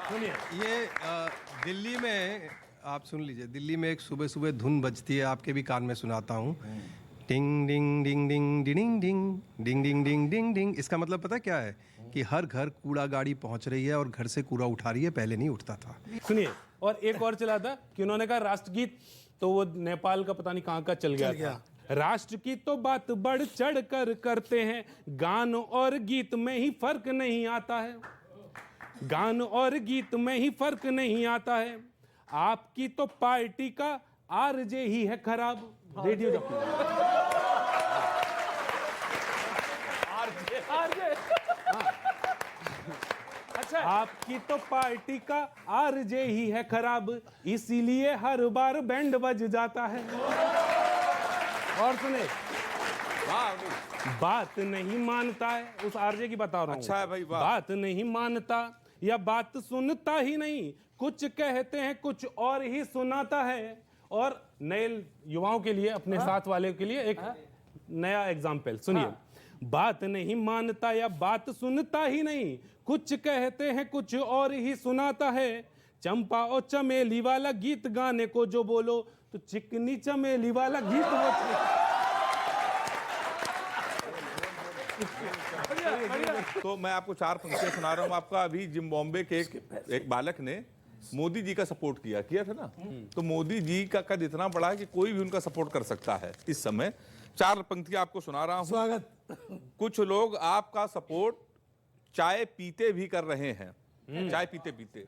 सुनिए। ये दिल्ली में आप सुन लीजिए, दिल्ली में एक सुबह सुबह धुन बजती है, आपके भी कान में सुनाता हूँ। टिंग डिंग डिंग डिंग डिंग डिंग डिंग डिंग डिंग डिंग डिंग। इसका मतलब पता क्या है? कि हर घर कूड़ा गाड़ी पहुंच रही है और घर से कूड़ा उठा रही है, पहले नहीं उठता था। सुनिए, और एक और चला था कि उन्होंने कहा राष्ट्रगीत, तो वो नेपाल का पता नहीं कहाँ का चल गया था। राष्ट्र की तो बात बढ़ चढ़ कर करते हैं, गान और गीत में ही फर्क नहीं आता है, गान और गीत में ही फर्क नहीं आता है। आपकी तो पार्टी का आरजे ही है खराब। रेडियो जॉकी अच्छा, आपकी तो पार्टी का आरजे ही है खराब, इसीलिए हर बार बैंड बज जाता है। और सुने, बात नहीं मानता है, उस आरजे की बता रहा हूं। अच्छा है भाई, वाह। बात नहीं मानता या बात सुनता ही नहीं, कुछ कहते हैं कुछ और ही सुनाता है। और नए युवाओं के लिए, अपने साथ वाले के लिए एक नया एग्जाम्पल सुनिए। बात नहीं मानता या बात सुनता ही नहीं, कुछ कहते हैं कुछ और ही सुनाता है। चंपा और चमेली वाला गीत गाने को जो बोलो, तो चिकनी चमेली वाला गीत तो मैं आपको 4 पंक्तियां सुना रहा हूं। आपका अभी जिम्बाब्वे के एक बालक ने मोदी जी का सपोर्ट किया था ना, तो मोदी जी का कद इतना बड़ा है कि कोई भी उनका सपोर्ट कर सकता है इस समय। 4 पंक्तियां आपको सुना रहा हूं। स्वागत। कुछ लोग आपका सपोर्ट चाय पीते भी कर रहे हैं, चाय पीते पीते।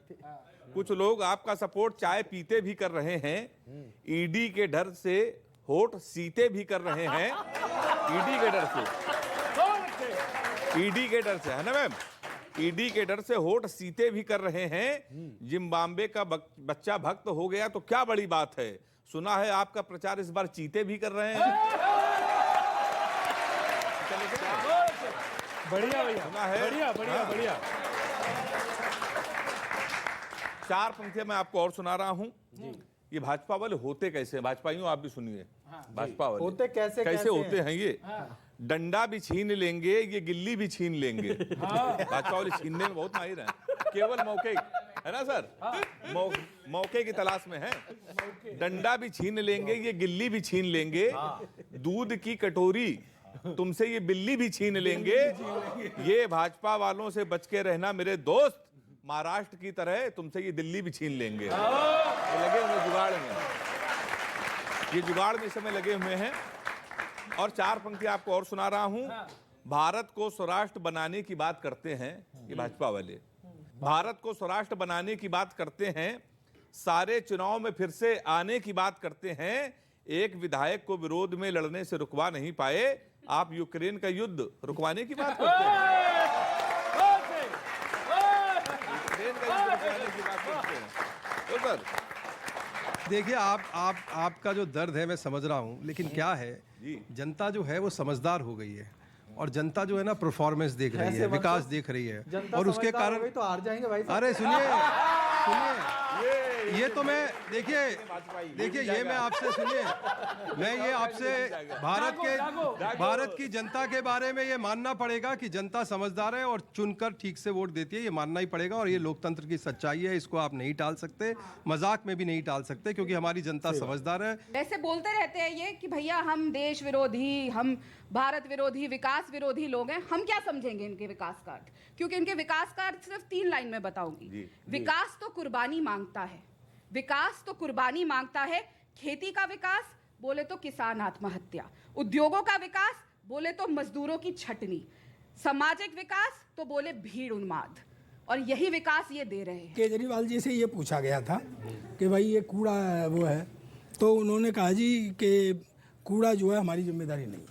कुछ लोग आपका सपोर्ट चाय पीते भी कर रहे हैं, ईडी के डर से होठ सीते भी कर रहे हैं। ईडी के डर से, ईडी के डर से, है ना मैम? ईडी के डर से होठ सीते भी कर रहे हैं। जिम्बाब्वे का बच्चा भक्त हो गया तो क्या बड़ी बात है, सुना है आपका प्रचार इस बार चीते भी कर रहे हैं। बढ़िया भैया, सुना है? बढ़िया बढ़िया बढ़िया। 4 पंक्तियां मैं आपको और सुना रहा हूं। ये भाजपा वाले होते कैसे हैं? भाजपाइयों आप भी सुनिए। भाजपा वाले होते कैसे होते हैं ये? डंडा भी छीन लेंगे, ये गिल्ली भी छीन लेंगे। भाजपा वाले छीनने में बहुत माहिर हैं, केवल मौके, है ना सर? मौके की तलाश में है। डंडा भी छीन लेंगे, ये गिल्ली भी छीन लेंगे, दूध की कटोरी तुमसे ये बिल्ली भी छीन लेंगे। ये भाजपा वालों से बच के रहना मेरे दोस्त, महाराष्ट्र की तरह तुमसे ये दिल्ली भी छीन लेंगे। ये लगे हुए जुगाड़ में, ये जुगाड़ में इस समय लगे हुए हैं। और 4 पंक्ति आपको और सुना रहा हूं। भारत को स्वराष्ट्र बनाने की बात करते हैं ये भाजपा वाले, भारत को स्वराष्ट्र बनाने की बात करते हैं, सारे चुनाव में फिर से आने की बात करते हैं। एक विधायक को विरोध में लड़ने से रुकवा नहीं पाए, आप यूक्रेन का युद्ध रुकवाने की बात करते हैं। यूक्रेन का युद्ध रुकवाने की बात करते हैं। तो सर देखिए, आपका जो दर्द है मैं समझ रहा हूँ, लेकिन क्या है, जनता जो है वो समझदार हो गई है और जनता जो है ना परफॉर्मेंस देख रही है, विकास देख रही है, और उसके कारण तो हार जाएंगे भाई साहब। अरे सुनिए, ये तो मैं देखिए ये मैं आपसे सुनिए, मैं ये आपसे भारत की जनता के बारे में ये मानना पड़ेगा कि जनता समझदार है और चुनकर ठीक से वोट देती है, ये मानना ही पड़ेगा। और ये लोकतंत्र की सच्चाई है, इसको आप नहीं टाल सकते, मजाक में भी नहीं टाल सकते, क्योंकि हमारी जनता समझदार है। वैसे बोलते रहते हैं ये कि भैया हम देश विरोधी, हम भारत विरोधी, विकास विरोधी लोग हैं। हम क्या समझेंगे इनके विकास का अर्थ, क्योंकि इनके विकास का अर्थ सिर्फ 3 लाइन में बताऊंगी। विकास तो कुर्बानी मांगता है, विकास तो कुर्बानी मांगता है। खेती का विकास बोले तो किसान आत्महत्या, उद्योगों का विकास बोले तो मजदूरों की छटनी, सामाजिक विकास तो बोले भीड़ उन्माद, और यही विकास ये दे रहे हैं। केजरीवाल जी से ये पूछा गया था कि भाई ये कूड़ा वो है, तो उन्होंने कहा जी कि कूड़ा जो है हमारी जिम्मेदारी नहीं।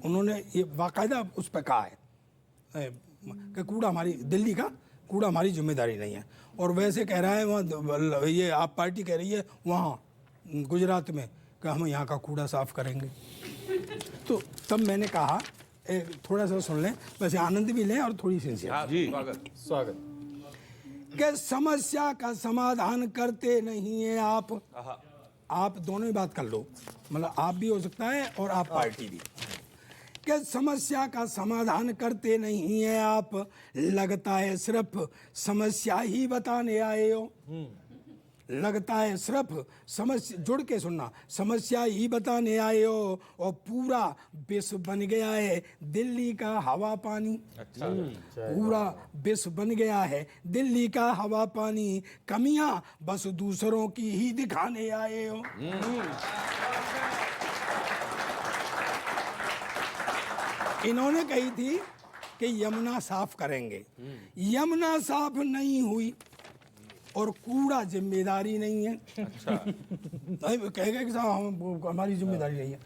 उन्होंने ये बाकायदा उस पर कहा है कि कूड़ा हमारी, दिल्ली का कूड़ा हमारी जिम्मेदारी नहीं है। और वैसे कह रहा है वहाँ, ये आप पार्टी कह रही है वहाँ गुजरात में कि हम यहाँ का कूड़ा साफ करेंगे। तो तब मैंने कहा थोड़ा सा सुन लें, वैसे आनंद भी लें और थोड़ी सिंसियर। जी स्वागत। कि समस्या का समाधान करते नहीं है आप दोनों ही बात कर लो, मतलब आप भी हो सकता है और आप पार्टी भी। कि समस्या का समाधान करते नहीं है आप, लगता है सिर्फ समस्या ही बताने आए हो। लगता है सिर्फ समस्या, जुड़ के सुनना, समस्या ही बताने आए हो और पूरा विश्व बन गया है दिल्ली का हवा पानी। अच्छा पूरा विश्व बन गया है दिल्ली का हवा पानी, कमियां बस दूसरों की ही दिखाने आए हो। इन्होंने कही थी कि यमुना साफ करेंगे, यमुना साफ नहीं हुई और कूड़ा जिम्मेदारी नहीं है। अच्छा कहेगा कि साहब हमारी जिम्मेदारी नहीं है।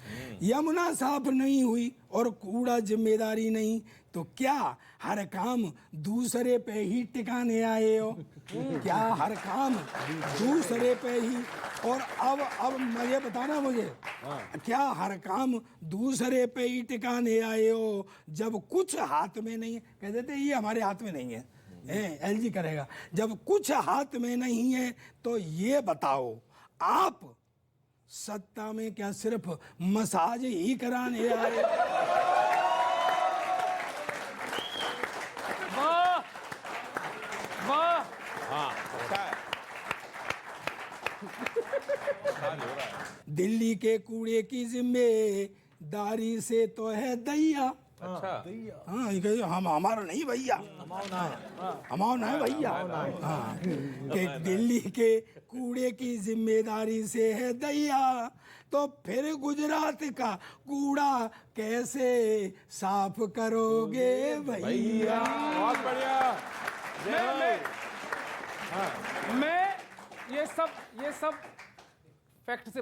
यमुना साफ नहीं हुई और कूड़ा जिम्मेदारी नहीं, तो क्या हर काम दूसरे पे ही टिकाने आए हो? क्या हर काम दूसरे पे ही? और अब मुझे बताना, मुझे क्या हर काम दूसरे पे ही टिकाने आए हो जब कुछ हाथ में नहीं है? कह देते ये हमारे हाथ में नहीं है, एलजी करेगा। जब कुछ हाथ में नहीं है तो ये बताओ, आप सत्ता में क्या सिर्फ मसाज ही कराने आए? वाह वाह, हाँ अच्छा है। दिल्ली के कूड़े की जिम्मेदारी से तो है दैया। अच्छा हाँ, ये कहे, हम हमारा नहीं भैया, हमारा नहीं भैया। हाँ, कि दिल्ली के कूड़े की जिम्मेदारी से है दैया, तो फिर गुजरात का कूड़ा कैसे साफ करोगे भैया? बहुत बढ़िया। मैं ये सब फैक्ट से